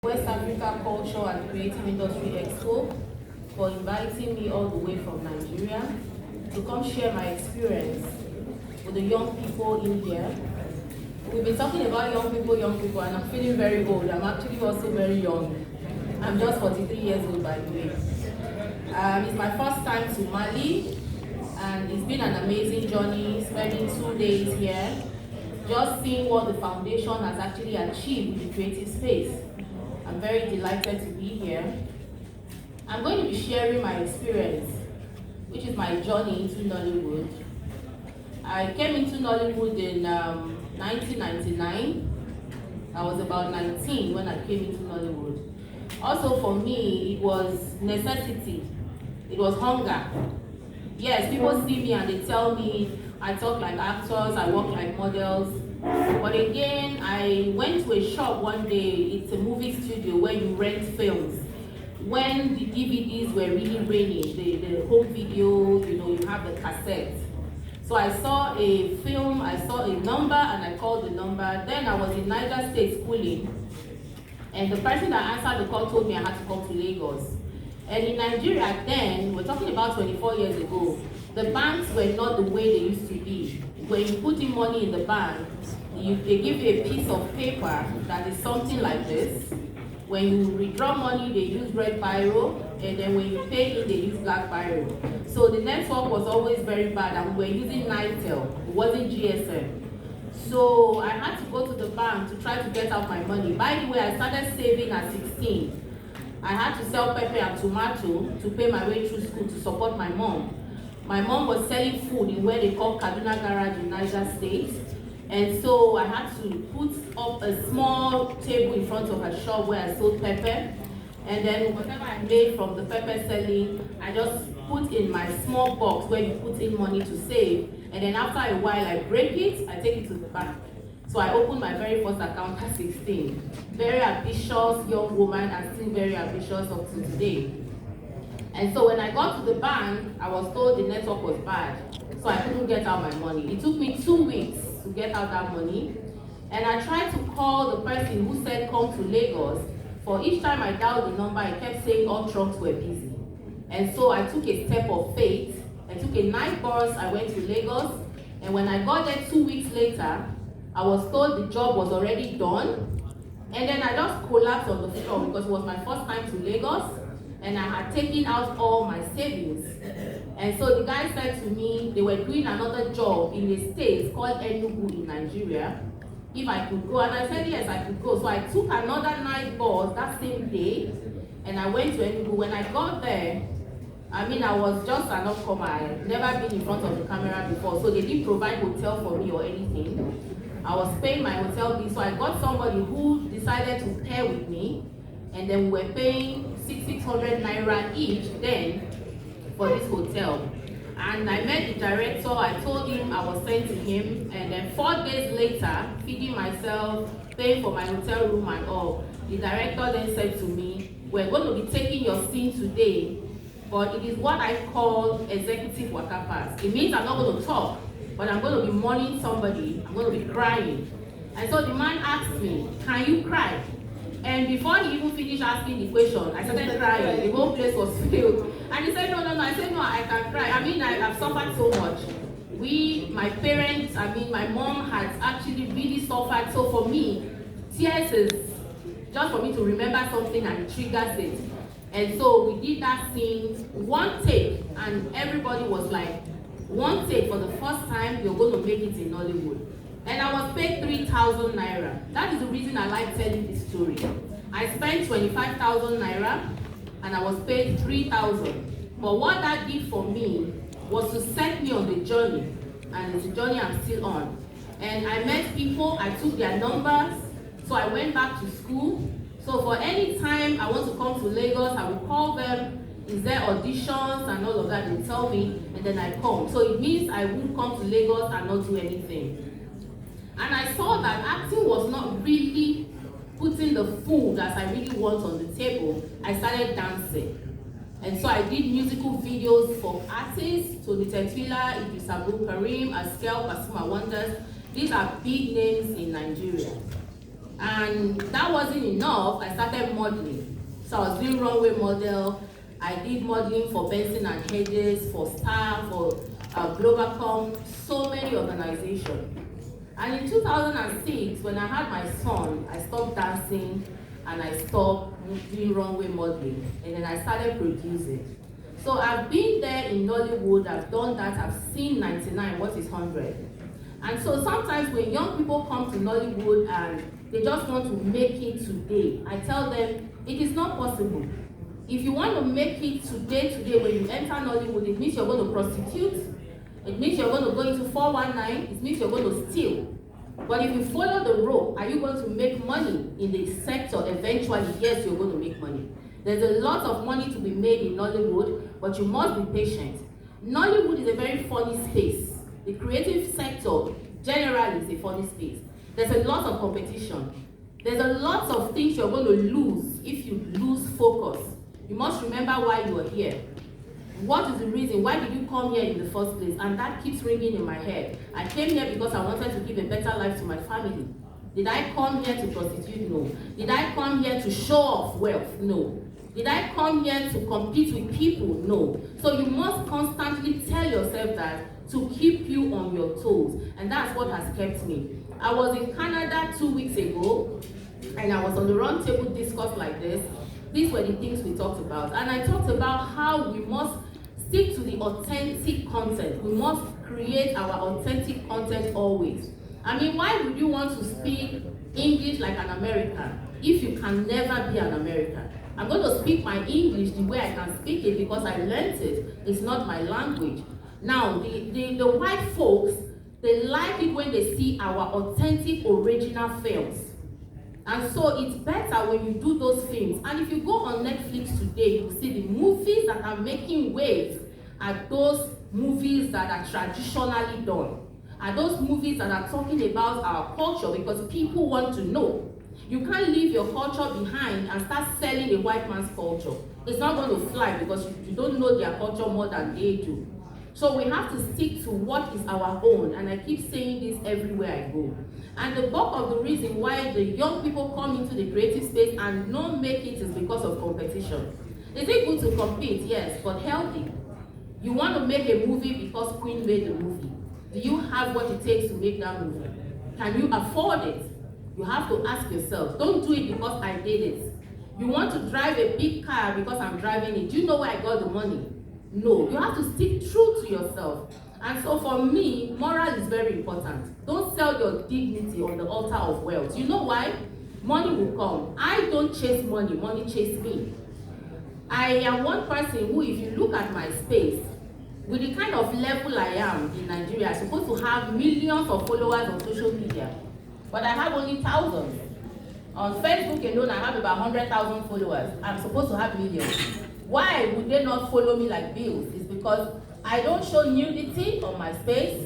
West Africa Culture and Creative Industry Expo for inviting me all the way from Nigeria to come share my experience with the young people in here. We've been talking about young people, and I'm feeling very old. I'm actually also very young. I'm just 43 years old, by the way. It's my first time to Mali, and it's been an amazing journey, spending 2 days here, just seeing what the foundation has actually achieved with the creative space. I'm very delighted to be here. I'm going to be sharing my experience, which is my journey into Nollywood. I came into Nollywood in 1999. I was about 19 when I came into Nollywood. Also for me, it was necessity. It was hunger. Yes, people see me and they tell me I talk like actors, I walk like models. But again, I went to a shop one day. It's a movie studio where you rent films. When the DVDs were really raining, the home video, you have the cassette. So I saw a film, I saw a number, and I called the number. Then I was in Niger State schooling, and the person that answered the call told me I had to come to Lagos. And in Nigeria then, we're talking about 24 years ago, the banks were not the way they used to be. When you put in money in the bank, they give you a piece of paper that is something like this. When you withdraw money, they use red biro, and then when you pay it, they use black biro. So the network was always very bad, and we were using Nitel. It wasn't GSM. So I had to go to the bank to try to get out my money. By the way, I started saving at 16. I had to sell pepper and tomato to pay my way through school to support my mom. My mom was selling food in where they call Kaduna Garage in Niger State. And so I had to put up a small table in front of her shop where I sold pepper. And then whatever I made from the pepper selling, I just put in my small box where you put in money to save. And then after a while, I break it, I take it to the bank. So I opened my very first account at 16. Very ambitious young woman, and still very ambitious up to today. And so when I got to the bank, I was told the network was bad. So I couldn't get out my money. It took me 2 weeks to get out that money. And I tried to call the person who said come to Lagos. For each time I dialed the number, I kept saying all trucks were busy. And so I took a step of faith. I took a night bus, I went to Lagos. And when I got there 2 weeks later, I was told the job was already done. And then I just collapsed on the floor because it was my first time to Lagos. And I had taken out all my savings. And so the guy said to me, they were doing another job in a state called Enugu in Nigeria, if I could go. And I said, yes, I could go. So I took another night bus that same day, and I went to Enugu. When I got there, I was just an upcomer. I had never been in front of the camera before, so they didn't provide hotel for me or anything. I was paying my hotel bill, so I got somebody who decided to pair with me, and then we were paying 600 naira each then for this hotel. And I met the director, I told him I was sent to him, and then 4 days later, feeding myself, paying for my hotel room and all, the director then said to me, we're going to be taking your scene today, but it is what I call executive waka pass. It means I'm not going to talk, but I'm going to be mourning somebody, I'm going to be crying. And so the man asked me, can you cry? And before he even finished asking the question, I started crying. The whole place was filled. And he said, no. I said, no, I can cry. I've suffered so much. My parents, my mom has actually really suffered. So for me, tears is just for me to remember something and it triggers it. And so we did that scene, one take, and everybody was like, one take for the first time, you're going to make it in Nollywood. And I was paid 3,000 naira. That is the reason I like telling this story. I spent 25,000 naira and I was paid 3,000. But what that did for me was to set me on the journey. And it's a journey I'm still on. And I met people, I took their numbers, so I went back to school. So for any time I want to come to Lagos, I will call them, is there auditions and all of that, they tell me, and then I come. So it means I won't come to Lagos and not do anything. And I saw that acting was not really putting the food as I really want on the table. I started dancing. And so I did musical videos for artists, Tony Tetwila, Idris Abdul Karim, Askel, Pasuma Wonders. These are big names in Nigeria. And that wasn't enough, I started modeling. So I was doing runway model, I did modeling for Benson and Hedges, for Star, for Globalcom, so many organizations. And in 2006, when I had my son, I stopped dancing and I stopped doing runway modeling, and then I started producing. So I've been there in Nollywood, I've done that, I've seen 99, what is 100. And so sometimes when young people come to Nollywood and they just want to make it today, I tell them, it is not possible. If you want to make it today, when you enter Nollywood, it means you're going to prostitute, it means you're going to go into 419, it means you're going to steal. But if you follow the rope, are you going to make money in the sector eventually? Yes, you're going to make money. There's a lot of money to be made in Nollywood, but you must be patient. Nollywood is a very funny space. The creative sector generally is a funny space. There's a lot of competition. There's a lot of things you're going to lose if you lose focus. You must remember why you are here. What is the reason? Why did you come here in the first place? And that keeps ringing in my head. I came here because I wanted to give a better life to my family. Did I come here to prostitute? No. Did I come here to show off wealth? No. Did I come here to compete with people? No. So you must constantly tell yourself that to keep you on your toes. And that's what has kept me. I was in Canada 2 weeks ago, and I was on the round table discuss like this. These were the things we talked about. And I talked about how we must stick to the authentic content. We must create our authentic content always. I mean, why would you want to speak English like an American if you can never be an American? I'm going to speak my English the way I can speak it because I learned it. It's not my language. Now, the white folks, they like it when they see our authentic original films. And so it's better when you do those films. And if you go on Netflix today, you will see the movies that are making waves are those movies that are traditionally done. Are those movies that are talking about our culture because people want to know. You can't leave your culture behind and start selling a white man's culture. It's not going to fly because you don't know their culture more than they do. So we have to stick to what is our own, and I keep saying this everywhere I go. And the bulk of the reason why the young people come into the creative space and don't make it is because of competition. Is it good to compete? Yes, but healthy. You want to make a movie because Queen made the movie. Do you have what it takes to make that movie? Can you afford it? You have to ask yourself. Don't do it because I did it. You want to drive a big car because I'm driving it. Do you know where I got the money? No. You have to stick true to yourself. And so for me, moral is very important. Don't sell your dignity on the altar of wealth. You know why? Money will come. I don't chase money. Money chase me. I am one person who, if you look at my space, with the kind of level I am in Nigeria, I'm supposed to have millions of followers on social media. But I have only thousands. On Facebook alone, I have about 100,000 followers. I'm supposed to have millions. Why would they not follow me like bills? It's because I don't show nudity on my space.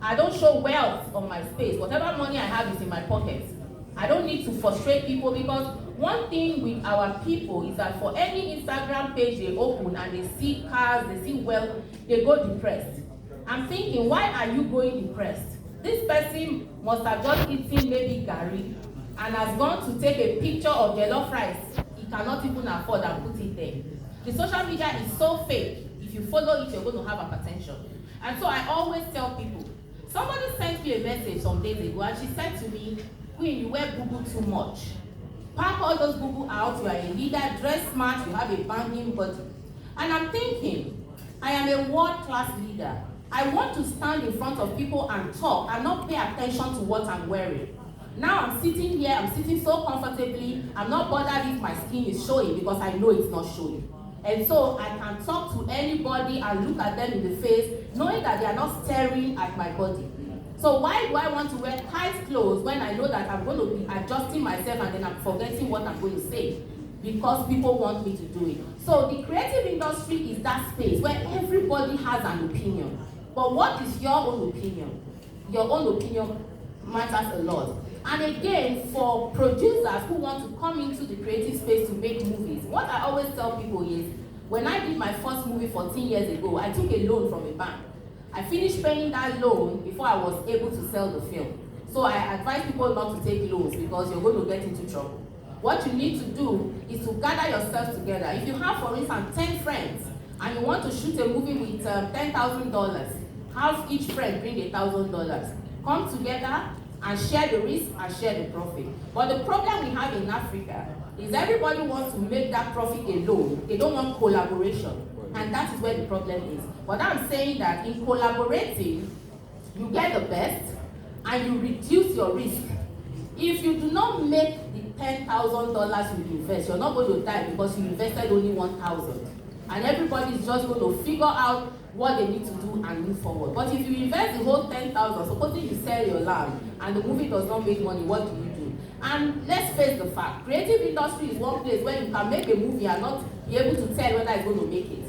I don't show wealth on my space. Whatever money I have is in my pocket. I don't need to frustrate people because one thing with our people is that for any Instagram page they open and they see cars, they see wealth, they go depressed. I'm thinking, why are you going depressed? This person must have just eaten maybe gari and has gone to take a picture of jollof rice. He cannot even afford and put it there. The social media is so fake. If you follow it, you're going to have hypertension. And so I always tell people, somebody sent me a message some days ago and she said to me, Queen, you wear boo-boo too much. Pack all those boo-boo out, you are a leader, dress smart, you have a banging body. And I'm thinking, I am a world-class leader. I want to stand in front of people and talk and not pay attention to what I'm wearing. Now I'm sitting here, I'm sitting so comfortably, I'm not bothered if my skin is showing because I know it's not showing. And so I can talk to anybody and look at them in the face, knowing that they are not staring at my body. So why do I want to wear tight clothes when I know that I'm going to be adjusting myself and then I'm forgetting what I'm going to say? Because people want me to do it. So the creative industry is that space where everybody has an opinion. But what is your own opinion? Your own opinion matters a lot. And again, for producers who want to come into the creative space to make movies, what I always tell people is, when I did my first movie 14 years ago, I took a loan from a bank. I finished paying that loan before I was able to sell the film. So I advise people not to take loans because you're going to get into trouble. What you need to do is to gather yourselves together. If you have, for instance, 10 friends and you want to shoot a movie with $10,000, have each friend bring $1,000. Come together and share the risk and share the profit. But the problem we have in Africa is everybody wants to make that profit alone. They don't want collaboration. And that is where the problem is. But I'm saying that in collaborating, you get the best and you reduce your risk. If you do not make the $10,000 you invest, you're not going to die because you invested only 1,000. And everybody is just going to figure out what they need to do and move forward. But if you invest the whole 10,000, supposing you sell your land and the movie does not make money, what do you do? And let's face the fact, creative industry is one place where you can make a movie and not be able to tell whether it's going to make it.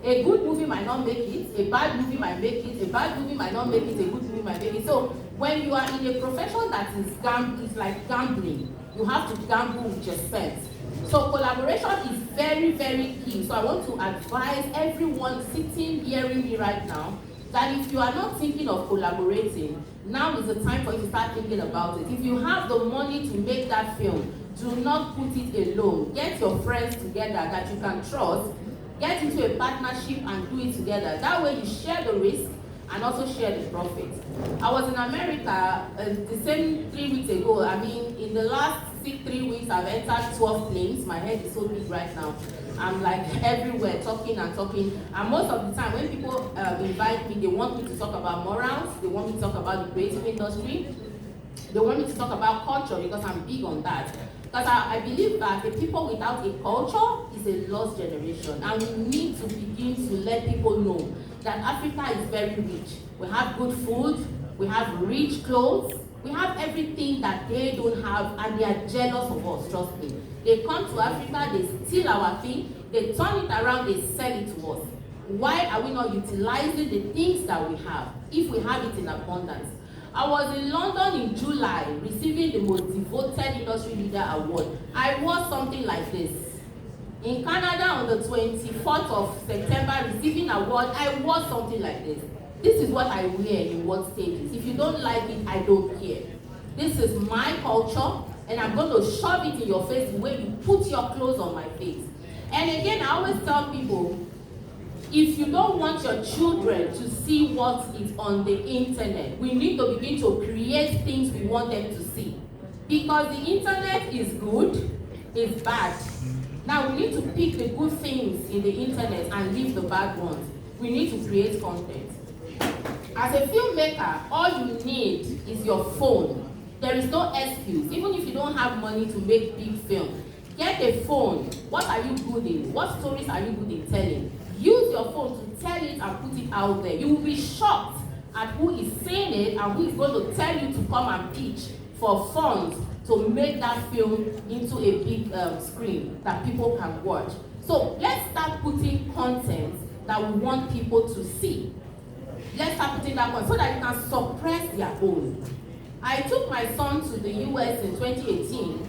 A good movie might not make it, a bad movie might make it, a bad movie might not make it, a good movie might make it. So when you are in a profession that is like gambling, you have to gamble with your spends. So collaboration is very, very key. So I want to advise everyone sitting hearing me right now that if you are not thinking of collaborating, now is the time for you to start thinking about it. If you have the money to make that film, do not put it alone. Get your friends together that you can trust. Get into a partnership and do it together. That way you share the risk and also share the profit. I was in America the same 3 weeks ago. I mean, in the last 3 weeks, I've entered 12 planes. My head is so big right now. I'm like everywhere talking and talking. And most of the time, when people invite me, they want me to talk about morals. They want me to talk about the creative industry. They want me to talk about culture because I'm big on that. Because I believe that the people without a culture is a lost generation. And we need to begin to let people know that Africa is very rich. We have good food, we have rich clothes, we have everything that they don't have, and they are jealous of us, trust me. They come to Africa, they steal our thing, they turn it around, they sell it to us. Why are we not utilizing the things that we have if we have it in abundance? I was in London in July receiving the most devoted industry leader award. I wore something like this. In Canada on the 24th of September receiving award, I wore something like this. This is what I wear in what stages. If you don't like it, I don't care. This is my culture and I'm going to shove it in your face the way you put your clothes on my face. And again, I always tell people, if you don't want your children to see what is on the internet, we need to begin to create things we want them to see. Because the internet is good, it's bad. Now we need to pick the good things in the internet and leave the bad ones. We need to create content. As a filmmaker, all you need is your phone. There is no excuse. Even if you don't have money to make big film, get a phone. What are you good in? What stories are you good in telling? Use your phone to tell it and put it out there. You will be shocked at who is saying it and who is going to tell you to come and pitch for funds to make that film into a big screen that people can watch. So let's start putting content that we want people to see. Let's start putting that content so that you can suppress their own. I took my son to the US in 2018.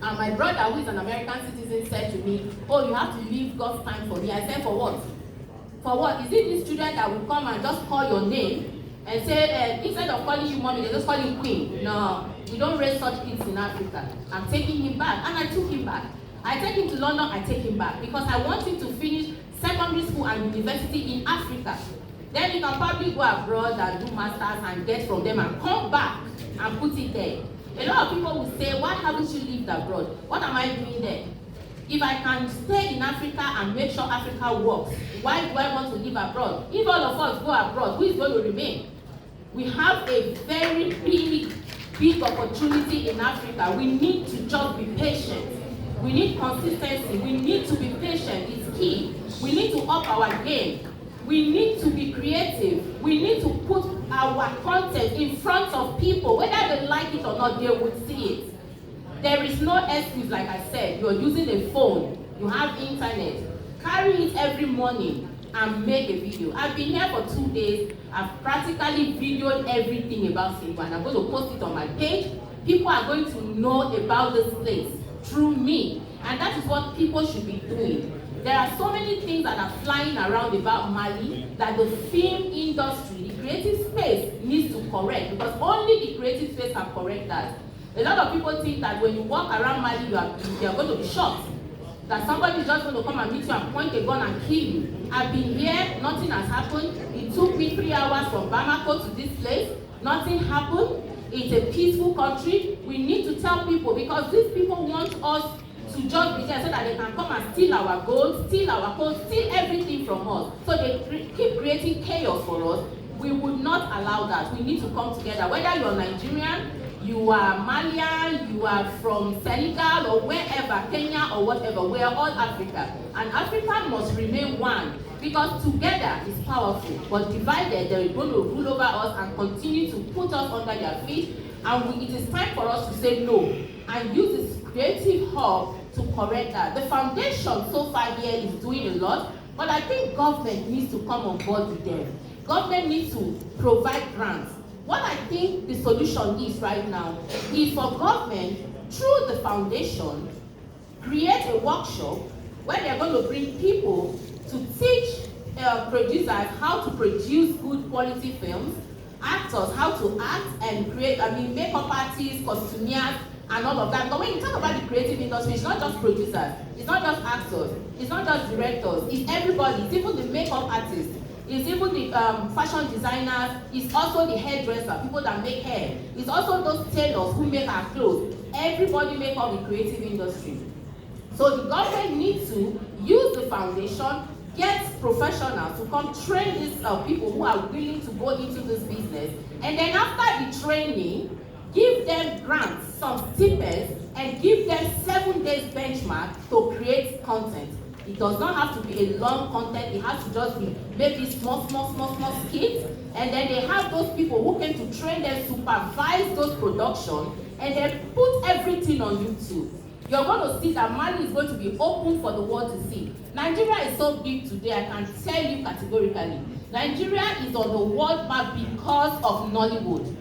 And my brother, who is an American citizen, said to me, oh, you have to leave God's time for me. I said, for what? For what? Is it this student that will come and just call your name and say, instead of calling you mommy, they just call you queen? No, we don't raise such kids in Africa. I'm taking him back. And I took him back. I take him to London, I take him back. Because I want him to finish secondary school and university in Africa. Then he can probably go abroad and do masters and get from them and come back and put it there. A lot of people will say, why haven't you lived abroad? What am I doing there? If I can stay in Africa and make sure Africa works, why do I want to live abroad? If all of us go abroad, who is going to remain? We have a very big opportunity in Africa. We need to just be patient. We need consistency. We need to be patient. It's key. We need to up our game. We need to be creative. We need to put our content in front of people. Whether they like it or not, they would see it. There is no excuse, like I said. You're using a phone. You have internet. Carry it every morning and make a video. I've been here for 2 days. I've practically videoed everything about Cebu, and I'm going to post it on my page. People are going to know about this place through me. And that is what people should be doing. There are so many things that are flying around about Mali that the film industry, the creative space needs to correct, because only the creative space can correct that. A lot of people think that when you walk around Mali, you are going to be shocked. That somebody is just going to come and meet you and point a gun and kill you. I've been here, nothing has happened. It took me 3 hours from Bamako to this place. Nothing happened. It's a peaceful country. We need to tell people, because these people want us to just be there so that they can come and steal our gold, steal our clothes, steal everything from us. So they keep creating chaos for us. We would not allow that. We need to come together. Whether you're Nigerian, you are Malian, you are from Senegal or wherever, Kenya or whatever, we are all Africa. And Africa must remain one, because together is powerful, but divided, they are going to rule over us and continue to put us under their feet. And it is time for us to say no and use this creative hub to correct that. The foundation so far here is doing a lot, but I think government needs to come on board with them. Government needs to provide grants. What I think the solution is right now is for government, through the foundation, create a workshop where they're going to bring people to teach producers how to produce good quality films, actors how to act and create, makeup artists, costumiers, and all of that. But when you talk about the creative industry, it's not just producers, it's not just actors, it's not just directors, it's everybody, it's even the makeup artists. It's even the fashion designers, it's also the hairdresser, people that make hair. It's also those tailors who make our clothes. Everybody make up the creative industry. So the government needs to use the foundation, get professionals to come train these people who are willing to go into this business. And then after the training, give them grants, some stipends, and give them 7 days benchmark to create content. It does not have to be a long content. It has to just be maybe small skits. And then they have those people who came to train them, supervise those productions, and then put everything on YouTube. You're going to see that Mali is going to be open for the world to see. Nigeria is so big today, I can tell you categorically. Nigeria is on the world map because of Nollywood.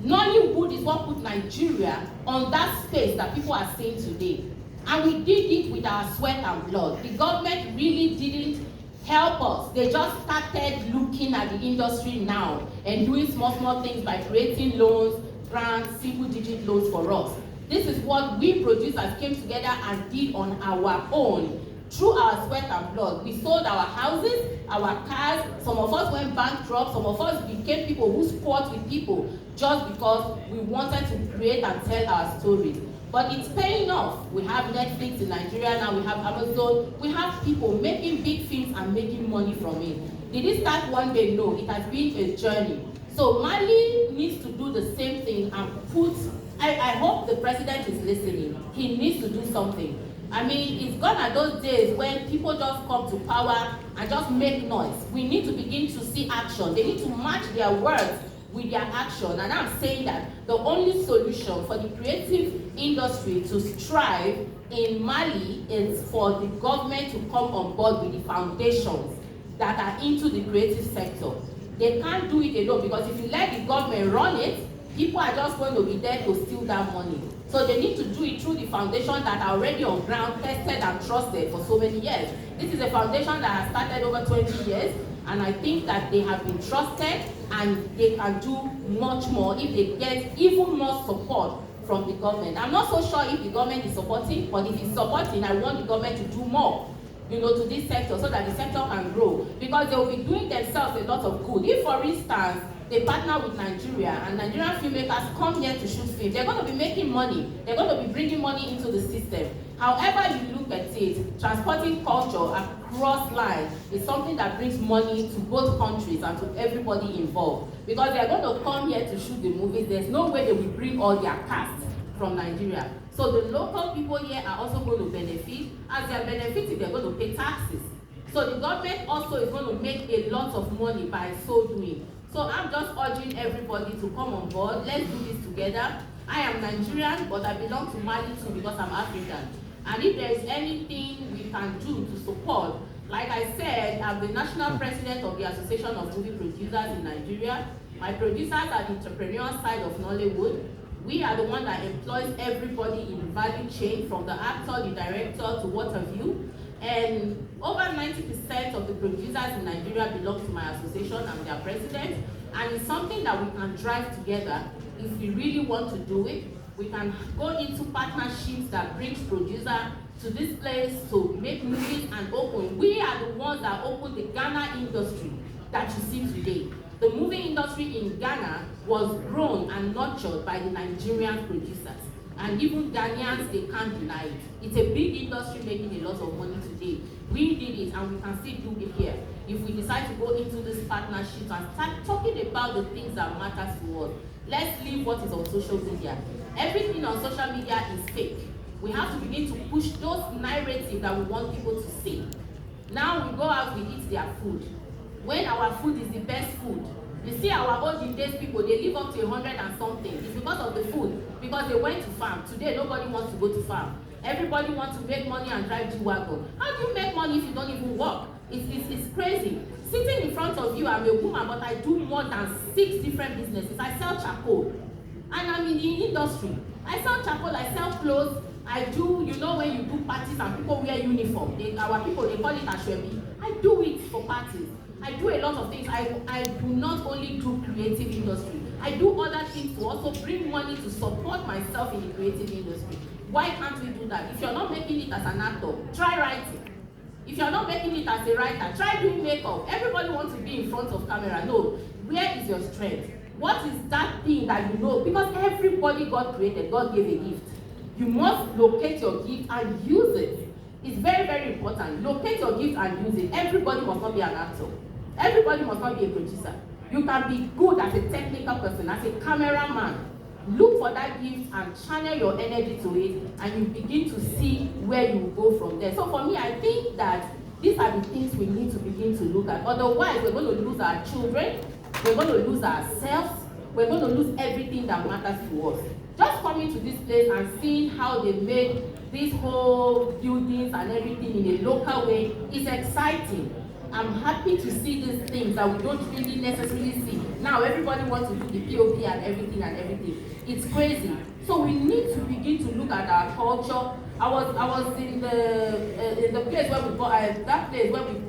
Nollywood is what put Nigeria on that space that people are seeing today. And we did it with our sweat and blood. The government really didn't help us. They just started looking at the industry now and doing small things by creating loans, grants, single-digit loans for us. This is what we producers came together and did on our own. Through our sweat and blood, we sold our houses, our cars. Some of us went bankrupt. Some of us became people who squat with people just because we wanted to create and tell our stories. But it's paying off. We have Netflix in Nigeria now, we have Amazon, we have people making big films and making money from it. Did it start one day? No, it has been a journey. So Mali needs to do the same thing and put, I hope the president is listening. He needs to do something. It's gone at those days when people just come to power and just make noise. We need to begin to see action. They need to match their words with their action. And I'm saying that the only solution for the creative industry to strive in Mali is for the government to come on board with the foundations that are into the creative sector. They can't do it alone, because if you let the government run it, people are just going to be there to steal that money. So they need to do it through the foundation that are already on ground, tested and trusted for so many years. This is a foundation that has started over 20 years, and I think that they have been trusted and they can do much more if they get even more support from the government. I'm not so sure if the government is supporting, but if it's supporting, I want the government to do more, to this sector so that the sector can grow, because they will be doing themselves a lot of good. If, for instance, they partner with Nigeria and Nigerian filmmakers come here to shoot film, they're going to be making money. They're going to be bringing money into the system. However you look at it, transporting culture across lines is something that brings money to both countries and to everybody involved. Because they're going to come here to shoot the movies, there's no way they will bring all their cast from Nigeria. So the local people here are also going to benefit. As they are benefiting, they're going to pay taxes. So the government also is going to make a lot of money by so doing. So I'm just urging everybody to come on board. Let's do this together. I am Nigerian, but I belong to Mali too because I'm African. And if there is anything we can do to support, like I said, I'm the national president of the Association of Movie Producers in Nigeria. My producers are the entrepreneurial side of Nollywood. We are the one that employs everybody in the value chain, from the actor, the director, to what have you. And over 90% of the producers in Nigeria belong to my association. I'm their president. And it's something that we can drive together if we really want to do it. We can go into partnerships that brings producer to this place to make movies and open. We are the ones that open the Ghana industry that you see today. The movie industry in Ghana was grown and nurtured by the Nigerian producers. And even Ghanaians, they can't deny it. It's a big industry making a lot of money today. We did it and we can still do it here. If we decide to go into this partnership and start talking about the things that matters to us, let's leave what is on social media. Everything on social media is fake. We have to begin to push those narratives that we want people to see. Now we go out, we eat their food. When our food is the best food, you see our olden days people, they live up to 100 and something. It's because of the food, because they went to farm. Today, nobody wants to go to farm. Everybody wants to make money and drive G-Wagon. How do you make money if you don't even work? It's crazy. Sitting in front of you, I'm a woman, but I do more than 6 different businesses. I sell charcoal, and I'm in the industry. I sell charcoal, I sell clothes, I do, you know, when you do parties and people wear uniform, our people, they call it ashwebi. I do it for parties. I do a lot of things. I do not only do creative industry. I do other things to also bring money to support myself in the creative industry. Why can't we do that? If you're not making it as an actor, try writing. If you're not making it as a writer, try doing makeup. Everybody wants to be in front of camera. No, where is your strength? What is that thing that you know? Because everybody God created, God gave a gift. You must locate your gift and use it. It's very, very important. Locate your gift and use it. Everybody must not be an actor. Everybody must not be a producer. You can be good as a technical person, as a cameraman. Look for that gift and channel your energy to it, and you begin to see where you will go from there. So for me, I think that these are the things we need to begin to look at. Otherwise, we're going to lose our children, we're going to lose ourselves, we're going to lose everything that matters to us. Just coming to this place and seeing how they made these whole buildings and everything in a local way is exciting. I'm happy to see these things that we don't really necessarily see. Now everybody wants to do the POP and everything. It's crazy. So we need to begin to look at our culture. I was in the place where we got that place where we